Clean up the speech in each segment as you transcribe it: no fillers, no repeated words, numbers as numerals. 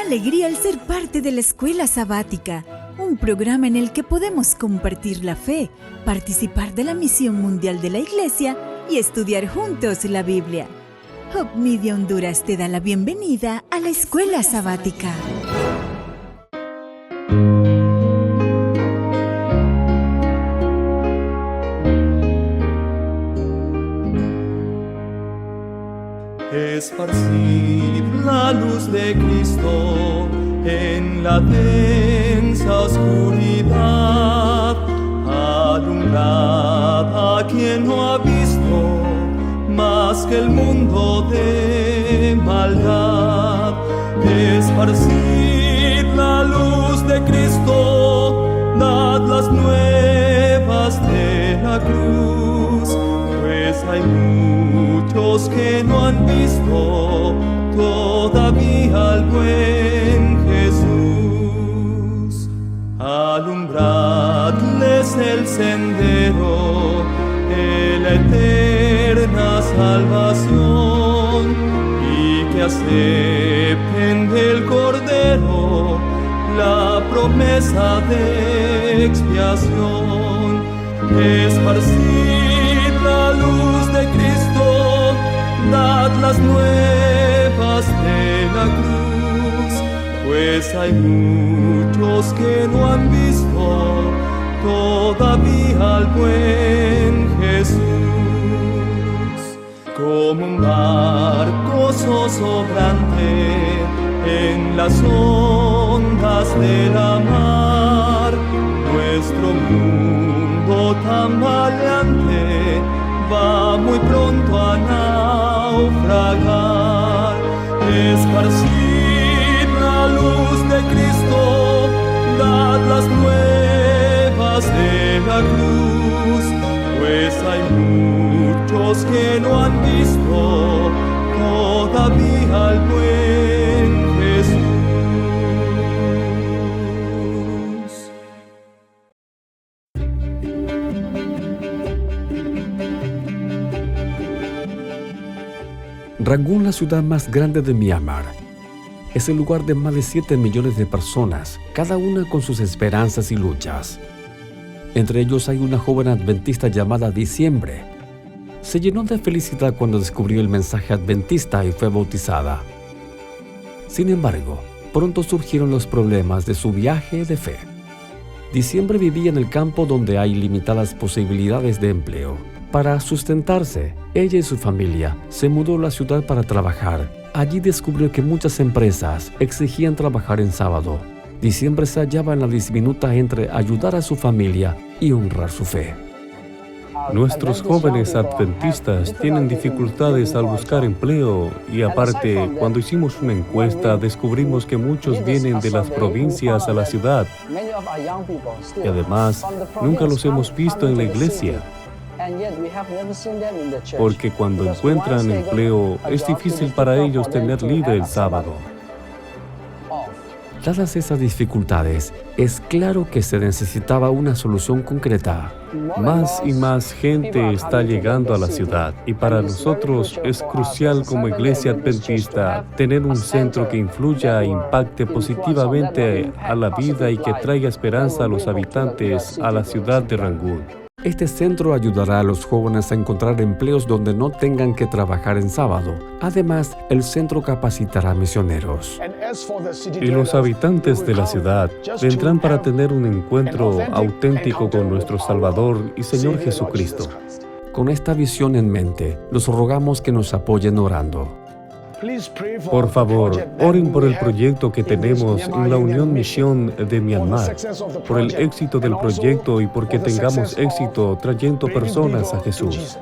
alegría el ser parte de la Escuela Sabática, un programa en el que podemos compartir la fe, participar de la misión mundial de la Iglesia y estudiar juntos la Biblia. Hope Media Honduras te da la bienvenida a la Escuela Sabática. Esparcid la luz de Cristo en la densa oscuridad, alumbrad a quien no ha visto más que el mundo de maldad. Esparcid la luz de Cristo, dad las nuevas de la cruz, pues hay muchos que no han visto todavía al buen Jesús. Alumbradles el sendero de la eterna salvación y que acepten del Cordero la promesa de expiación. Esparcid la luz de Cristo, dad las nuevas de la cruz, pues hay muchos que no han visto todavía al buen Jesús. Como un barco zozobrante en las ondas de la mar, nuestro mundo tambaleante va muy pronto a naufragar. Esparcid la luz de Cristo, dad las nuevas de la cruz, pues hay muchos que no han visto todavía al buen Jesús. Rangún, la ciudad más grande de Myanmar, es el lugar de más de 7 millones de personas, cada una con sus esperanzas y luchas. Entre ellos hay una joven adventista llamada Diciembre. Se llenó de felicidad cuando descubrió el mensaje adventista y fue bautizada. Sin embargo, pronto surgieron los problemas de su viaje de fe. Diciembre vivía en el campo donde hay limitadas posibilidades de empleo. Para sustentarse, ella y su familia se mudó a la ciudad para trabajar. Allí descubrió que muchas empresas exigían trabajar en sábado. Diciembre se hallaba en la disminuta entre ayudar a su familia y honrar su fe. Nuestros jóvenes adventistas tienen dificultades al buscar empleo y aparte, cuando hicimos una encuesta, descubrimos que muchos vienen de las provincias a la ciudad y además nunca los hemos visto en la iglesia. Porque cuando encuentran empleo, es difícil para ellos tener libre el sábado. Dadas esas dificultades, es claro que se necesitaba una solución concreta. Más y más gente está llegando a la ciudad y para nosotros es crucial como iglesia adventista tener un centro que influya e impacte positivamente a la vida y que traiga esperanza a los habitantes a la ciudad de Rangún. Este centro ayudará a los jóvenes a encontrar empleos donde no tengan que trabajar en sábado. Además, el centro capacitará misioneros. Y los habitantes de la ciudad vendrán para tener un encuentro auténtico con nuestro Salvador y Señor Jesucristo. Con esta visión en mente, los rogamos que nos apoyen orando. Por favor, oren por el proyecto que tenemos en la Unión Misión de Myanmar, por el éxito del proyecto y porque tengamos éxito trayendo personas a Jesús.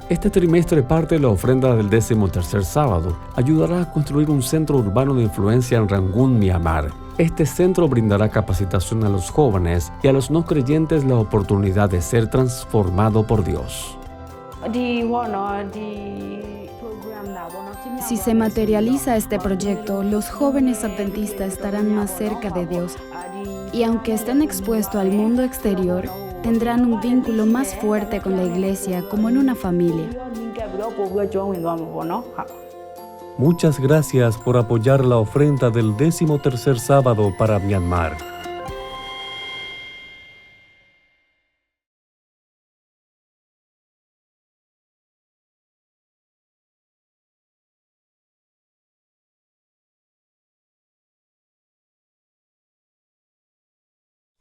Este trimestre parte de la ofrenda del 13º sábado ayudará a construir un centro urbano de influencia en Rangún, Myanmar. Este centro brindará capacitación a los jóvenes y a los no creyentes la oportunidad de ser transformado por Dios. Si se materializa este proyecto, los jóvenes adventistas estarán más cerca de Dios y aunque estén expuestos al mundo exterior, tendrán un vínculo más fuerte con la iglesia como en una familia. Muchas gracias por apoyar la ofrenda del 13º sábado para Myanmar.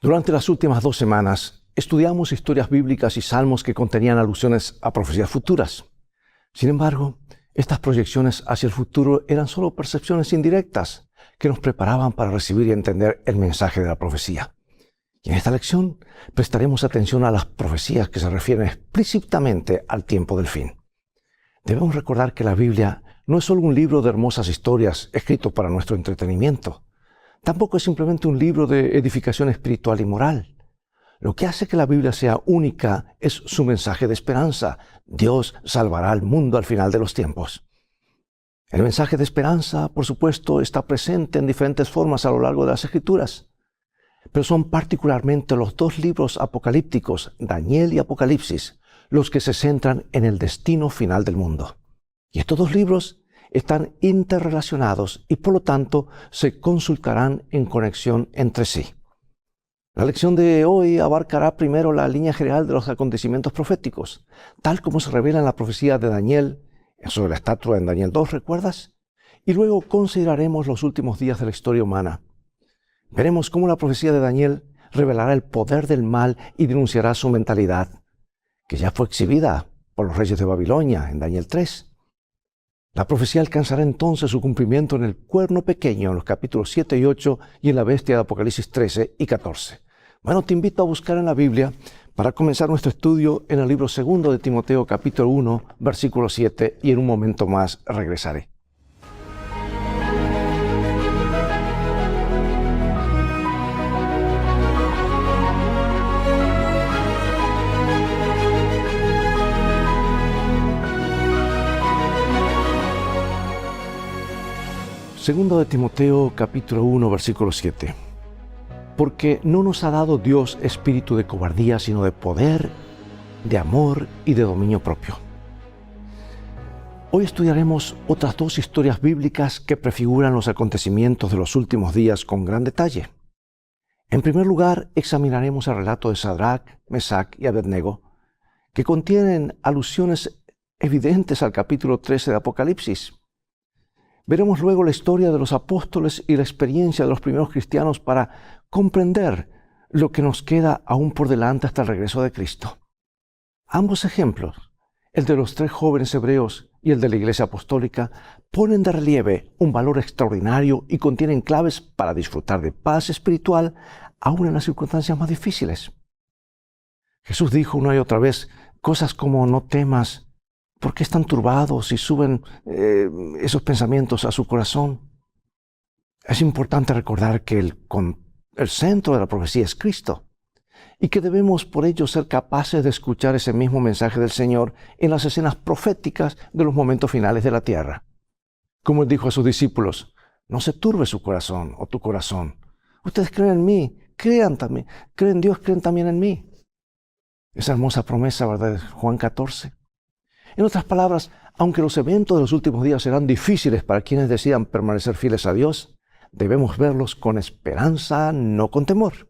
Durante las últimas 2 semanas, estudiamos historias bíblicas y salmos que contenían alusiones a profecías futuras. Sin embargo, estas proyecciones hacia el futuro eran solo percepciones indirectas que nos preparaban para recibir y entender el mensaje de la profecía. Y en esta lección prestaremos atención a las profecías que se refieren explícitamente al tiempo del fin. Debemos recordar que la Biblia no es solo un libro de hermosas historias escrito para nuestro entretenimiento. Tampoco es simplemente un libro de edificación espiritual y moral. Lo que hace que la Biblia sea única es su mensaje de esperanza. Dios salvará al mundo al final de los tiempos. El mensaje de esperanza, por supuesto, está presente en diferentes formas a lo largo de las Escrituras. Pero son particularmente los 2 libros apocalípticos, Daniel y Apocalipsis, los que se centran en el destino final del mundo. Y estos 2 libros están interrelacionados y por lo tanto se consultarán en conexión entre sí. La lección de hoy abarcará primero la línea general de los acontecimientos proféticos, tal como se revela en la profecía de Daniel, sobre la estatua en Daniel 2, ¿recuerdas? Y luego consideraremos los últimos días de la historia humana. Veremos cómo la profecía de Daniel revelará el poder del mal y denunciará su mentalidad, que ya fue exhibida por los reyes de Babilonia en Daniel 3. La profecía alcanzará entonces su cumplimiento en el cuerno pequeño, en los capítulos 7 y 8, y en la bestia de Apocalipsis 13 y 14. Bueno, te invito a buscar en la Biblia para comenzar nuestro estudio en el libro 2 de Timoteo, capítulo 1, versículo 7, y en un momento más regresaré. Segundo de Timoteo, capítulo 1, versículo 7. Porque no nos ha dado Dios espíritu de cobardía, sino de poder, de amor y de dominio propio. Hoy estudiaremos otras 2 historias bíblicas que prefiguran los acontecimientos de los últimos días con gran detalle. En primer lugar, examinaremos el relato de Sadrach, Mesach y Abednego, que contienen alusiones evidentes al capítulo 13 de Apocalipsis. Veremos luego la historia de los apóstoles y la experiencia de los primeros cristianos para comprender lo que nos queda aún por delante hasta el regreso de Cristo. Ambos ejemplos, el de los 3 jóvenes hebreos y el de la Iglesia Apostólica, ponen de relieve un valor extraordinario y contienen claves para disfrutar de paz espiritual aún en las circunstancias más difíciles. Jesús dijo una y otra vez cosas como: no temas. ¿Por qué están turbados y suben esos pensamientos a su corazón? Es importante recordar que el centro de la profecía es Cristo y que debemos por ello ser capaces de escuchar ese mismo mensaje del Señor en las escenas proféticas de los momentos finales de la tierra. Como Él dijo a sus discípulos: no se turbe su corazón o tu corazón. Ustedes creen en mí, crean también. Creen en Dios, creen también en mí. Esa hermosa promesa, ¿verdad? De Juan 14. En otras palabras, aunque los eventos de los últimos días serán difíciles para quienes decidan permanecer fieles a Dios, debemos verlos con esperanza, no con temor.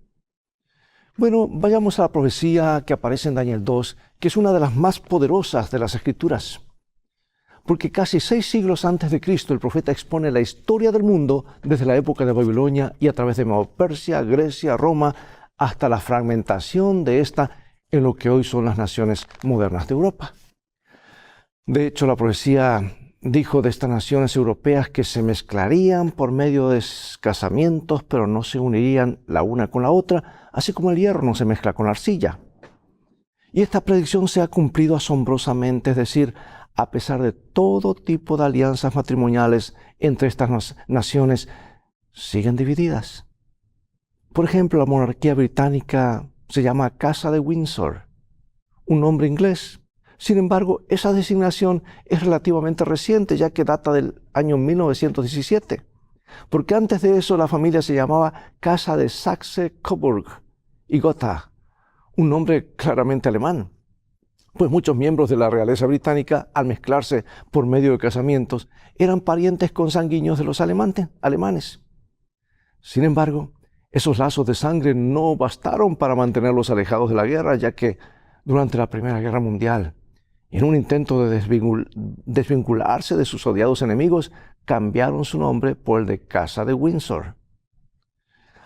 Bueno, vayamos a la profecía que aparece en Daniel 2, que es una de las más poderosas de las Escrituras. Porque casi 6 siglos antes de Cristo, el profeta expone la historia del mundo desde la época de Babilonia y a través de Persia, Grecia, Roma, hasta la fragmentación de esta en lo que hoy son las naciones modernas de Europa. De hecho, la profecía dijo de estas naciones europeas que se mezclarían por medio de casamientos, pero no se unirían la una con la otra, así como el hierro no se mezcla con la arcilla. Y esta predicción se ha cumplido asombrosamente, es decir, a pesar de todo tipo de alianzas matrimoniales entre estas naciones, siguen divididas. Por ejemplo, la monarquía británica se llama Casa de Windsor, un nombre inglés. Sin embargo, esa designación es relativamente reciente, ya que data del año 1917, porque antes de eso la familia se llamaba Casa de Saxe-Coburg y Gotha, un nombre claramente alemán. pues muchos miembros de la realeza británica, al mezclarse por medio de casamientos, eran parientes consanguíneos de los alemanes. Sin embargo, esos lazos de sangre no bastaron para mantenerlos alejados de la guerra, ya que durante la Primera Guerra Mundial, en un intento de desvincularse de sus odiados enemigos, cambiaron su nombre por el de Casa de Windsor.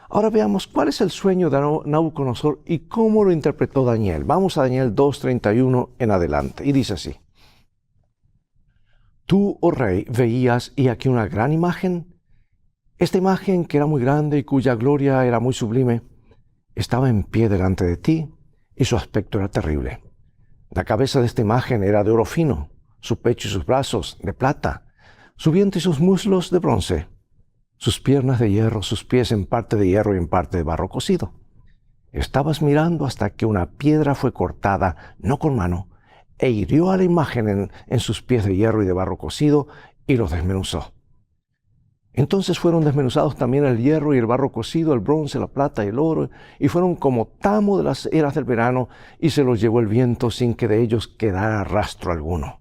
Ahora veamos cuál es el sueño de Nabucodonosor y cómo lo interpretó Daniel. Vamos a Daniel 2:31 en adelante, y dice así: Tú, oh rey, veías, y aquí una gran imagen. Esta imagen, que era muy grande y cuya gloria era muy sublime, estaba en pie delante de ti, y su aspecto era terrible. La cabeza de esta imagen era de oro fino, su pecho y sus brazos de plata, su vientre y sus muslos de bronce, sus piernas de hierro, sus pies en parte de hierro y en parte de barro cocido. Estabas mirando hasta que una piedra fue cortada, no con mano, e hirió a la imagen en sus pies de hierro y de barro cocido, y los desmenuzó. Entonces fueron desmenuzados también el hierro y el barro cocido, el bronce, la plata y el oro, y fueron como tamo de las eras del verano, y se los llevó el viento sin que de ellos quedara rastro alguno.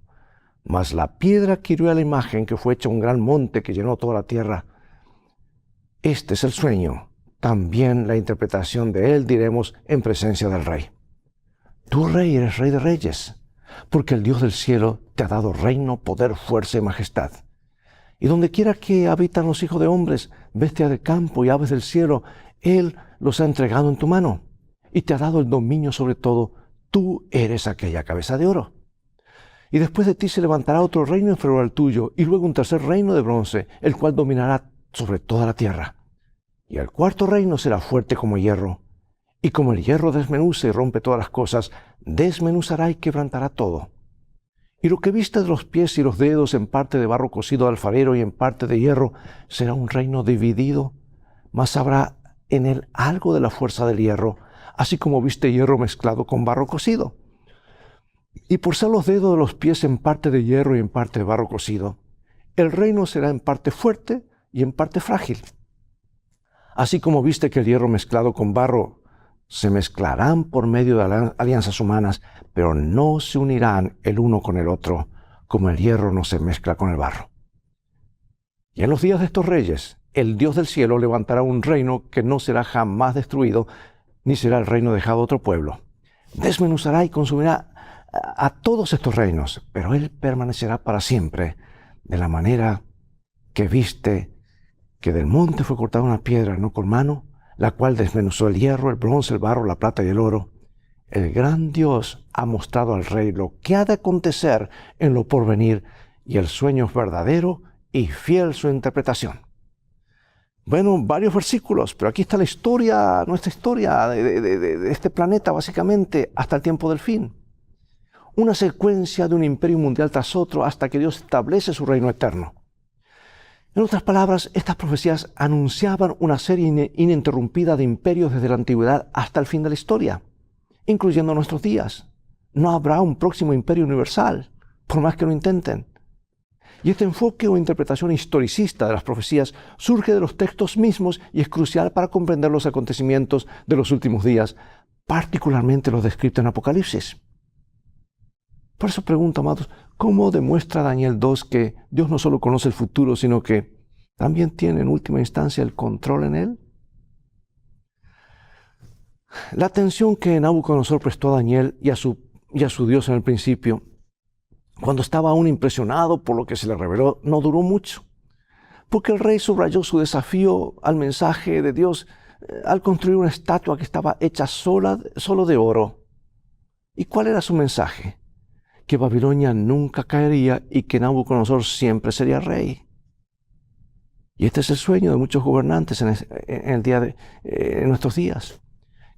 Mas la piedra que hirió a la imagen, que fue hecha un gran monte que llenó toda la tierra. Este es el sueño, también la interpretación de él diremos en presencia del rey. Tú, rey, eres rey de reyes, porque el Dios del cielo te ha dado reino, poder, fuerza y majestad. Y donde quiera que habitan los hijos de hombres, bestia del campo y aves del cielo, Él los ha entregado en tu mano y te ha dado el dominio sobre todo. Tú eres aquella cabeza de oro. Y después de ti se levantará otro reino inferior al tuyo, y luego un tercer reino de bronce, el cual dominará sobre toda la tierra. Y el cuarto reino será fuerte como hierro, y como el hierro desmenuza y rompe todas las cosas, desmenuzará y quebrantará todo. Y lo que viste de los pies y los dedos en parte de barro cocido al alfarero y en parte de hierro, será un reino dividido, mas habrá en él algo de la fuerza del hierro, así como viste hierro mezclado con barro cocido. Y por ser los dedos de los pies en parte de hierro y en parte de barro cocido, el reino será en parte fuerte y en parte frágil. Así como viste que el hierro mezclado con barro se mezclarán por medio de alianzas humanas, pero no se unirán el uno con el otro, como el hierro no se mezcla con el barro. Y en los días de estos reyes, el Dios del cielo levantará un reino que no será jamás destruido, ni será el reino dejado a otro pueblo. Desmenuzará y consumirá a todos estos reinos, pero él permanecerá para siempre, de la manera que viste que del monte fue cortada una piedra, no con mano, la cual desmenuzó el hierro, el bronce, el barro, la plata y el oro. El gran Dios ha mostrado al rey lo que ha de acontecer en lo porvenir, y el sueño es verdadero y fiel su interpretación. Bueno, varios versículos, pero aquí está la historia, nuestra historia de este planeta, básicamente, hasta el tiempo del fin. Una secuencia de un imperio mundial tras otro hasta que Dios establece su reino eterno. En otras palabras, estas profecías anunciaban una serie ininterrumpida de imperios desde la antigüedad hasta el fin de la historia, incluyendo nuestros días. No habrá un próximo imperio universal, por más que lo intenten. Y este enfoque o interpretación historicista de las profecías surge de los textos mismos y es crucial para comprender los acontecimientos de los últimos días, particularmente los descritos en Apocalipsis. Por eso pregunto, amados, ¿cómo demuestra Daniel 2 que Dios no solo conoce el futuro, sino que también tiene en última instancia el control en él? La atención que Nabucodonosor prestó a Daniel y a su Dios en el principio, cuando estaba aún impresionado por lo que se le reveló, no duró mucho, porque el rey subrayó su desafío al mensaje de Dios al construir una estatua que estaba hecha solo de oro. ¿Y cuál era su mensaje? Que Babilonia nunca caería y que Nabucodonosor siempre sería rey. Y este es el sueño de muchos gobernantes en nuestros días.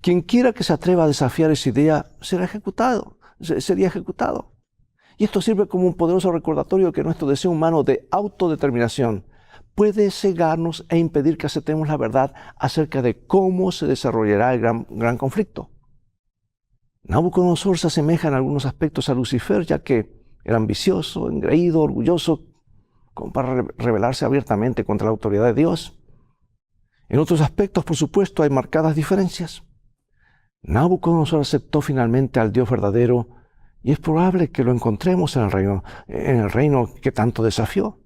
Quien quiera que se atreva a desafiar esa idea sería ejecutado. Y esto sirve como un poderoso recordatorio de que nuestro deseo humano de autodeterminación puede cegarnos e impedir que aceptemos la verdad acerca de cómo se desarrollará el gran conflicto. Nabucodonosor se asemeja en algunos aspectos a Lucifer, ya que era ambicioso, engreído, orgulloso, como para rebelarse abiertamente contra la autoridad de Dios. En otros aspectos, por supuesto, hay marcadas diferencias. Nabucodonosor aceptó finalmente al Dios verdadero Y es probable que lo encontremos en el reino que tanto desafió.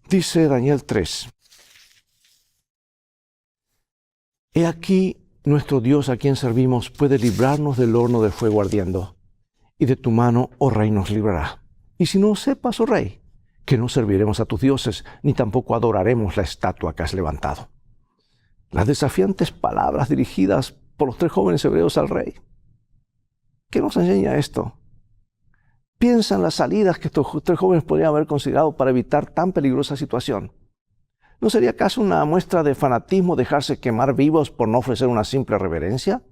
Dice Daniel 3. He aquí nuestro Dios a quien servimos puede librarnos del horno de fuego ardiendo, y de tu mano, oh rey, nos librará. Y si no sepas, oh rey, que no serviremos a tus dioses, ni tampoco adoraremos la estatua que has levantado. Las desafiantes palabras dirigidas por los 3 jóvenes hebreos al rey. ¿Qué nos enseña esto? Piensa en las salidas que estos 3 jóvenes podrían haber considerado para evitar tan peligrosa situación. ¿No sería acaso una muestra de fanatismo dejarse quemar vivos por no ofrecer una simple reverencia?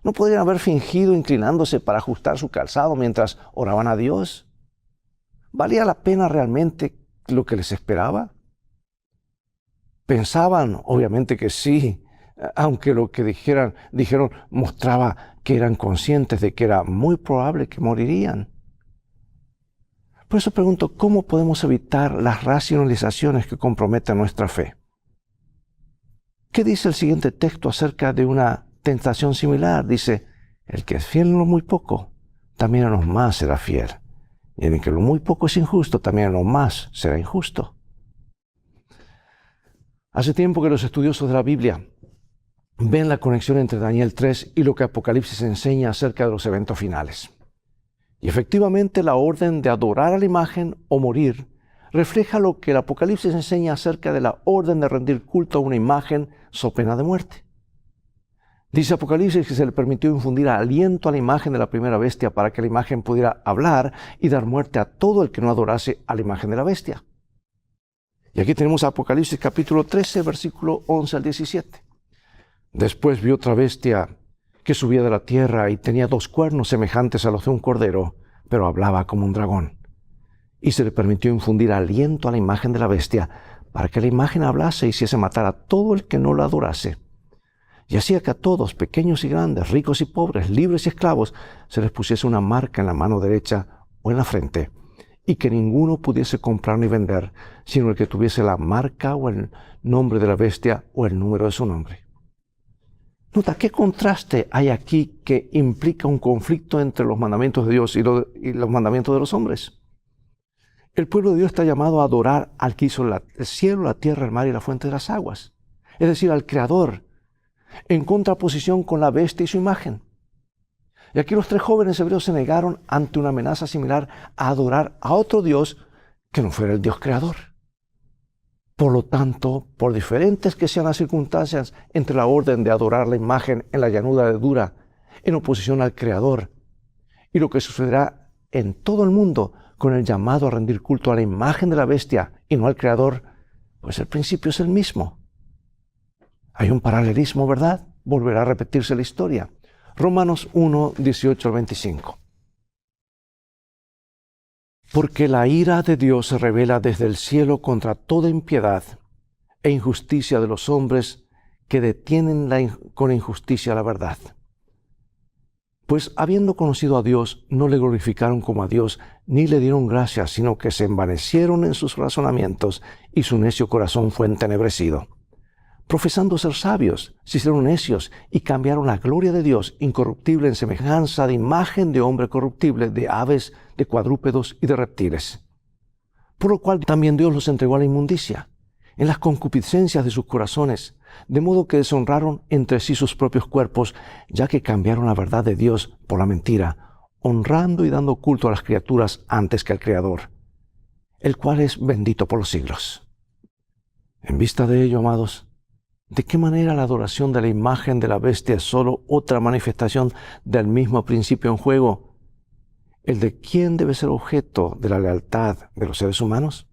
¿No podrían haber fingido inclinándose para ajustar su calzado mientras oraban a Dios? ¿Valía la pena realmente lo que les esperaba? Pensaban, obviamente que sí, aunque lo que dijeron mostraba que eran conscientes de que era muy probable que morirían. Por eso pregunto, ¿cómo podemos evitar las racionalizaciones que comprometen nuestra fe? ¿Qué dice el siguiente texto acerca de una tentación similar? Dice, el que es fiel en lo muy poco, también en lo más será fiel. Y en el que lo muy poco es injusto, también en lo más será injusto. Hace tiempo que los estudiosos de la Biblia ven la conexión entre Daniel 3 y lo que Apocalipsis enseña acerca de los eventos finales. Y efectivamente la orden de adorar a la imagen o morir refleja lo que el Apocalipsis enseña acerca de la orden de rendir culto a una imagen so pena de muerte. Dice Apocalipsis que se le permitió infundir aliento a la imagen de la primera bestia para que la imagen pudiera hablar y dar muerte a todo el que no adorase a la imagen de la bestia. Y aquí tenemos Apocalipsis capítulo 13, versículo 11 al 17. Después vi otra bestia que subía de la tierra y tenía 2 cuernos semejantes a los de un cordero, pero hablaba como un dragón. Y se le permitió infundir aliento a la imagen de la bestia para que la imagen hablase y hiciese matar a todo el que no la adorase. Y hacía que a todos, pequeños y grandes, ricos y pobres, libres y esclavos, se les pusiese una marca en la mano derecha o en la frente, y que ninguno pudiese comprar ni vender, sino el que tuviese la marca o el nombre de la bestia o el número de su nombre. Nota, ¿qué contraste hay aquí que implica un conflicto entre los mandamientos de Dios y los mandamientos de los hombres? El pueblo de Dios está llamado a adorar al que hizo el cielo, la tierra, el mar y la fuente de las aguas, es decir, al Creador, en contraposición con la bestia y su imagen. Y aquí los 3 jóvenes hebreos se negaron ante una amenaza similar a adorar a otro Dios que no fuera el Dios creador. Por lo tanto, por diferentes que sean las circunstancias entre la orden de adorar la imagen en la llanura de Dura en oposición al Creador y lo que sucederá en todo el mundo con el llamado a rendir culto a la imagen de la bestia y no al Creador, pues el principio es el mismo. Hay un paralelismo, ¿verdad? Volverá a repetirse la historia. Romanos 1, 18 al 25. Porque la ira de Dios se revela desde el cielo contra toda impiedad e injusticia de los hombres que detienen con injusticia la verdad. Pues habiendo conocido a Dios, no le glorificaron como a Dios, ni le dieron gracias, sino que se envanecieron en sus razonamientos y su necio corazón fue entenebrecido. Profesando ser sabios, se hicieron necios y cambiaron la gloria de Dios incorruptible en semejanza de imagen de hombre corruptible, de aves, de cuadrúpedos y de reptiles. Por lo cual también Dios los entregó a la inmundicia, en las concupiscencias de sus corazones, de modo que deshonraron entre sí sus propios cuerpos, ya que cambiaron la verdad de Dios por la mentira, honrando y dando culto a las criaturas antes que al Creador, el cual es bendito por los siglos. En vista de ello, amados, ¿de qué manera la adoración de la imagen de la bestia es solo otra manifestación del mismo principio en juego, el de quién debe ser objeto de la lealtad de los seres humanos?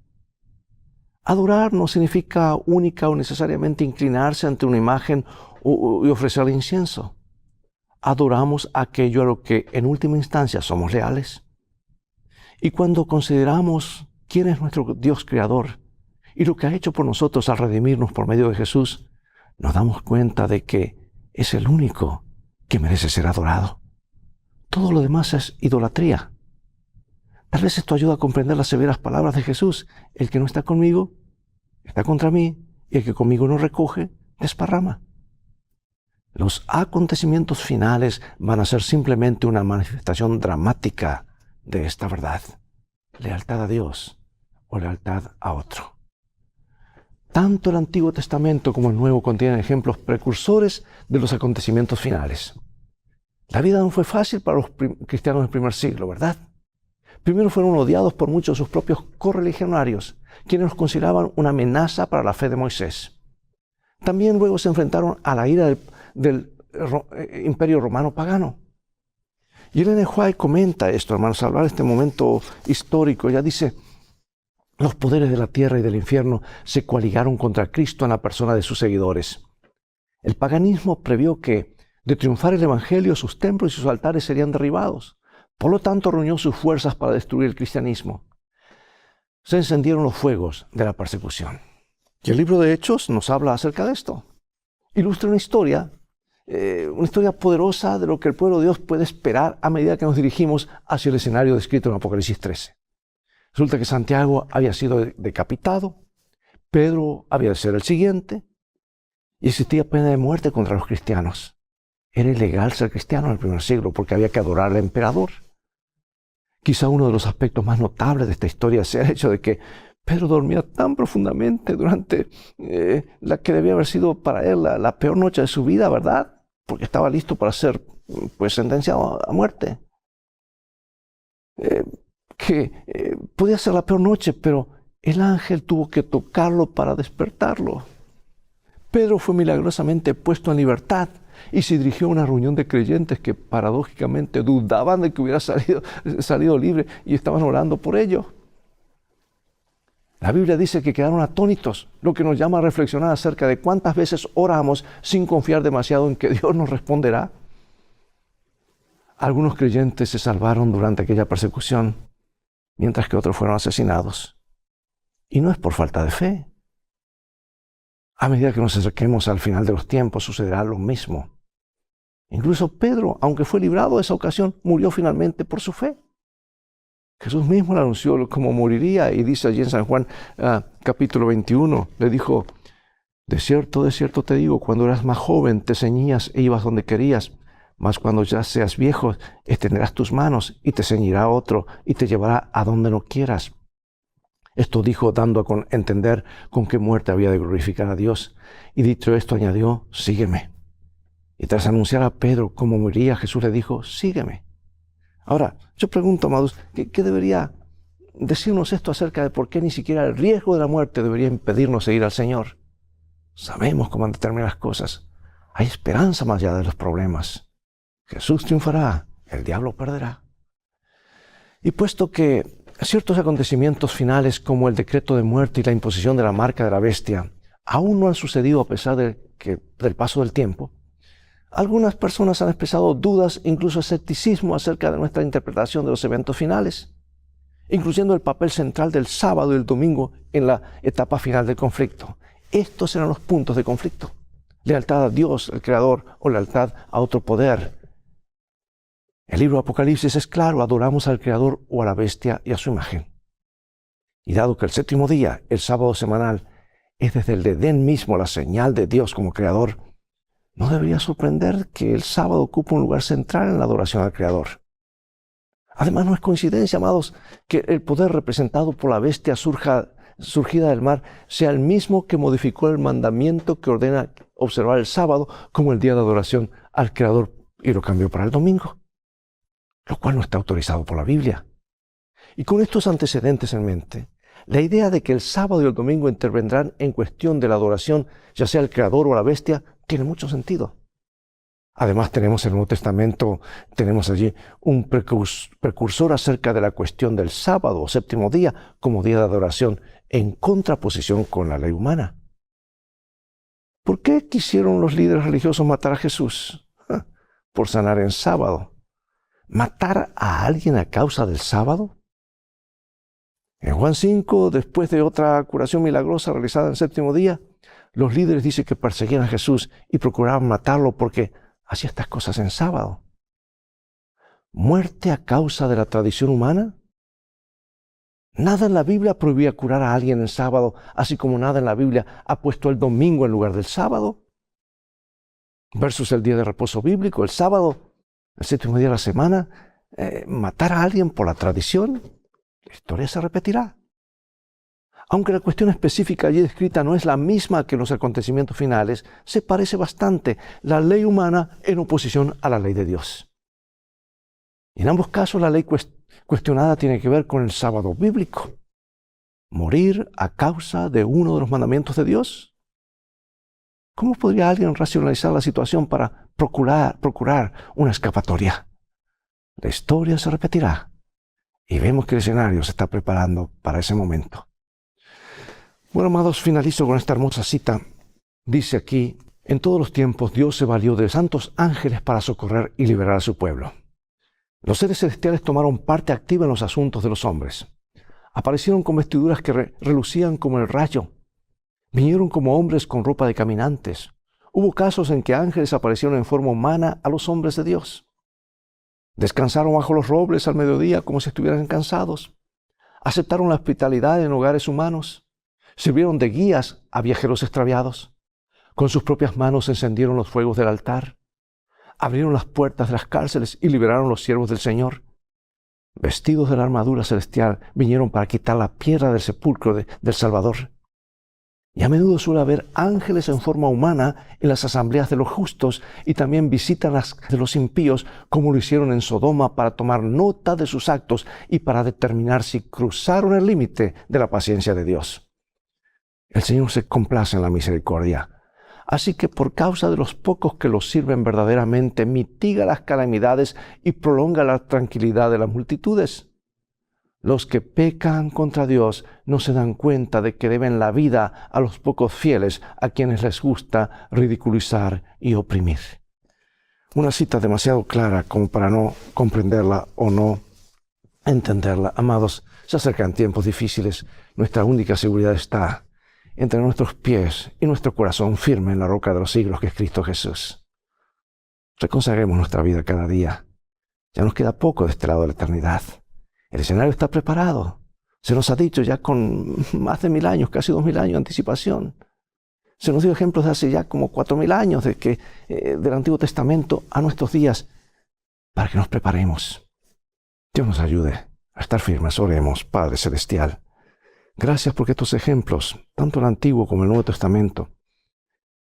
Adorar no significa única o necesariamente inclinarse ante una imagen y ofrecerle incienso. Adoramos aquello a lo que en última instancia somos leales. Y cuando consideramos quién es nuestro Dios creador y lo que ha hecho por nosotros al redimirnos por medio de Jesús, nos damos cuenta de que es el único que merece ser adorado. Todo lo demás es idolatría. Tal vez esto ayuda a comprender las severas palabras de Jesús. El que no está conmigo, está contra mí, y el que conmigo no recoge, desparrama. Los acontecimientos finales van a ser simplemente una manifestación dramática de esta verdad. Lealtad a Dios o lealtad a otro. Tanto el Antiguo Testamento como el Nuevo contienen ejemplos precursores de los acontecimientos finales. La vida no fue fácil para los cristianos del primer siglo, ¿verdad? Primero fueron odiados por muchos de sus propios correligionarios, quienes los consideraban una amenaza para la fe de Moisés. También luego se enfrentaron a la ira del Imperio Romano pagano. Y Ellen White comenta esto, hermanos, al hablar de este momento histórico. Ella dice: los poderes de la tierra y del infierno se coaligaron contra Cristo en la persona de sus seguidores. El paganismo previó que, de triunfar el Evangelio, sus templos y sus altares serían derribados. Por lo tanto, reunió sus fuerzas para destruir el cristianismo. Se encendieron los fuegos de la persecución. Y el libro de Hechos nos habla acerca de esto. Ilustra una historia poderosa de lo que el pueblo de Dios puede esperar a medida que nos dirigimos hacia el escenario descrito en Apocalipsis 13. Resulta que Santiago había sido decapitado, Pedro había de ser el siguiente, y existía pena de muerte contra los cristianos. Era ilegal ser cristiano en el primer siglo porque había que adorar al emperador. Quizá uno de los aspectos más notables de esta historia sea el hecho de que Pedro dormía tan profundamente durante la que debía haber sido para él la peor noche de su vida, ¿verdad? Porque estaba listo para ser sentenciado a muerte. Podía ser la peor noche, pero el ángel tuvo que tocarlo para despertarlo. Pedro fue milagrosamente puesto en libertad y se dirigió a una reunión de creyentes que paradójicamente dudaban de que hubiera salido libre y estaban orando por ello. La Biblia dice que quedaron atónitos, lo que nos llama a reflexionar acerca de cuántas veces oramos sin confiar demasiado en que Dios nos responderá. Algunos creyentes se salvaron durante aquella persecución, mientras que otros fueron asesinados. Y no es por falta de fe. A medida que nos acerquemos al final de los tiempos, sucederá lo mismo. Incluso Pedro, aunque fue librado de esa ocasión, murió finalmente por su fe. Jesús mismo le anunció cómo moriría y dice allí en San Juan capítulo 21, le dijo: de cierto te digo, cuando eras más joven te ceñías e ibas donde querías, mas cuando ya seas viejo extenderás tus manos y te ceñirá otro y te llevará a donde no quieras. Esto dijo dando a entender con qué muerte había de glorificar a Dios. Y dicho esto añadió: sígueme. Y tras anunciar a Pedro cómo moriría, Jesús le dijo: sígueme. Ahora, yo pregunto, amados, ¿qué debería decirnos esto acerca de por qué ni siquiera el riesgo de la muerte debería impedirnos seguir al Señor? Sabemos cómo han de terminar las cosas. Hay esperanza más allá de los problemas. Jesús triunfará, el diablo perderá. Y puesto que ciertos acontecimientos finales como el decreto de muerte y la imposición de la marca de la bestia aún no han sucedido a pesar del paso del tiempo, algunas personas han expresado dudas, incluso escepticismo acerca de nuestra interpretación de los eventos finales, incluyendo el papel central del sábado y el domingo en la etapa final del conflicto. Estos eran los puntos de conflicto: lealtad a Dios, el Creador, o lealtad a otro poder. El libro de Apocalipsis es claro: adoramos al Creador o a la bestia y a su imagen. Y dado que el séptimo día, el sábado semanal, es desde el Edén mismo la señal de Dios como Creador, no debería sorprender que el sábado ocupe un lugar central en la adoración al Creador. Además, no es coincidencia, amados, que el poder representado por la bestia surgida del mar sea el mismo que modificó el mandamiento que ordena observar el sábado como el día de adoración al Creador y lo cambió para el domingo, lo cual no está autorizado por la Biblia. Y con estos antecedentes en mente, la idea de que el sábado y el domingo intervendrán en cuestión de la adoración, ya sea al Creador o a la bestia, tiene mucho sentido. Además, tenemos en el Nuevo Testamento, tenemos allí un precursor acerca de la cuestión del sábado o séptimo día como día de adoración, en contraposición con la ley humana. ¿Por qué quisieron los líderes religiosos matar a Jesús? Por sanar en sábado. ¿Matar a alguien a causa del sábado? En Juan 5, después de otra curación milagrosa realizada en el séptimo día, los líderes dicen que perseguían a Jesús y procuraban matarlo porque hacía estas cosas en sábado. ¿Muerte a causa de la tradición humana? Nada en la Biblia prohibía curar a alguien en sábado, así como nada en la Biblia ha puesto el domingo en lugar del sábado. versus el día de reposo bíblico, el sábado, el séptimo día de la semana, matar a alguien por la tradición, la historia se repetirá. Aunque la cuestión específica allí descrita no es la misma que los acontecimientos finales, se parece bastante la ley humana en oposición a la ley de Dios. Y en ambos casos la ley cuestionada tiene que ver con el sábado bíblico. ¿Morir a causa de uno de los mandamientos de Dios? ¿Cómo podría alguien racionalizar la situación para procurar una escapatoria? La historia se repetirá y vemos que el escenario se está preparando para ese momento. Bueno, amados, finalizo con esta hermosa cita. Dice aquí, en todos los tiempos Dios se valió de santos ángeles para socorrer y liberar a su pueblo. Los seres celestiales tomaron parte activa en los asuntos de los hombres. Aparecieron con vestiduras que relucían como el rayo. Vinieron como hombres con ropa de caminantes. Hubo casos en que ángeles aparecieron en forma humana a los hombres de Dios. Descansaron bajo los robles al mediodía como si estuvieran cansados. Aceptaron la hospitalidad en hogares humanos. Sirvieron de guías a viajeros extraviados. Con sus propias manos encendieron los fuegos del altar. Abrieron las puertas de las cárceles y liberaron los siervos del Señor. Vestidos de la armadura celestial, vinieron para quitar la piedra del sepulcro del Salvador. Y a menudo suele haber ángeles en forma humana en las asambleas de los justos y también visitan las de los impíos, como lo hicieron en Sodoma, para tomar nota de sus actos y para determinar si cruzaron el límite de la paciencia de Dios. El Señor se complace en la misericordia. Así que por causa de los pocos que los sirven verdaderamente, mitiga las calamidades y prolonga la tranquilidad de las multitudes. Los que pecan contra Dios no se dan cuenta de que deben la vida a los pocos fieles a quienes les gusta ridiculizar y oprimir. Una cita demasiado clara como para no comprenderla o no entenderla. Amados, se acercan tiempos difíciles. Nuestra única seguridad está entre nuestros pies y nuestro corazón firme en la roca de los siglos que es Cristo Jesús. Reconsagremos nuestra vida cada día. Ya nos queda poco de este lado de la eternidad. El escenario está preparado. Se nos ha dicho ya con más de 1000 años, casi 2000 años de anticipación. Se nos dio ejemplos de hace ya como 4000 años del Antiguo Testamento a nuestros días para que nos preparemos. Dios nos ayude a estar firmes. Oremos, Padre Celestial. Gracias porque estos ejemplos, tanto el Antiguo como el Nuevo Testamento,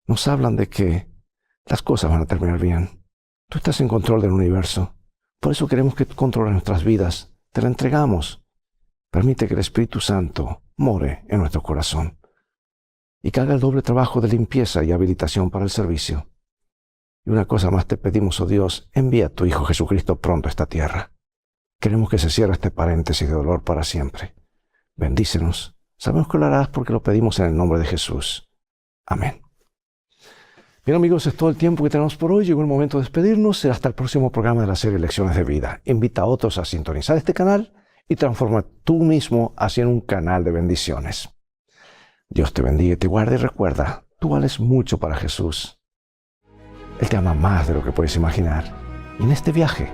nos hablan de que las cosas van a terminar bien. Tú estás en control del universo. Por eso queremos que tú controles nuestras vidas. Te la entregamos. Permite que el Espíritu Santo more en nuestro corazón y que haga el doble trabajo de limpieza y habilitación para el servicio. Y una cosa más te pedimos, oh Dios, envía a tu Hijo Jesucristo pronto a esta tierra. Queremos que se cierre este paréntesis de dolor para siempre. Bendícenos. Sabemos que lo harás porque lo pedimos en el nombre de Jesús. Amén. Bien, amigos, es todo el tiempo que tenemos por hoy. Llegó el momento de despedirnos. Será hasta el próximo programa de la serie Lecciones de Vida. Invita a otros a sintonizar este canal y transforma tú mismo hacia un canal de bendiciones. Dios te bendiga y te guarde. Y recuerda, tú vales mucho para Jesús. Él te ama más de lo que puedes imaginar. Y en este viaje,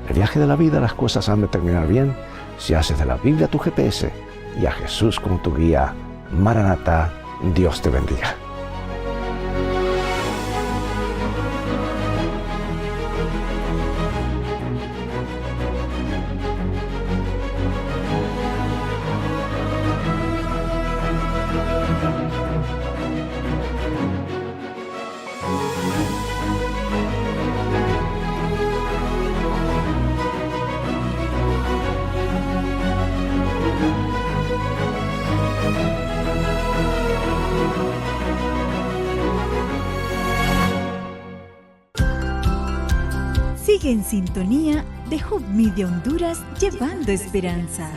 el viaje de la vida, las cosas han de terminar bien si haces de la Biblia tu GPS y a Jesús como tu guía. Maranatá, Dios te bendiga. Sigue en sintonía de Hope Media Honduras, llevando esperanza.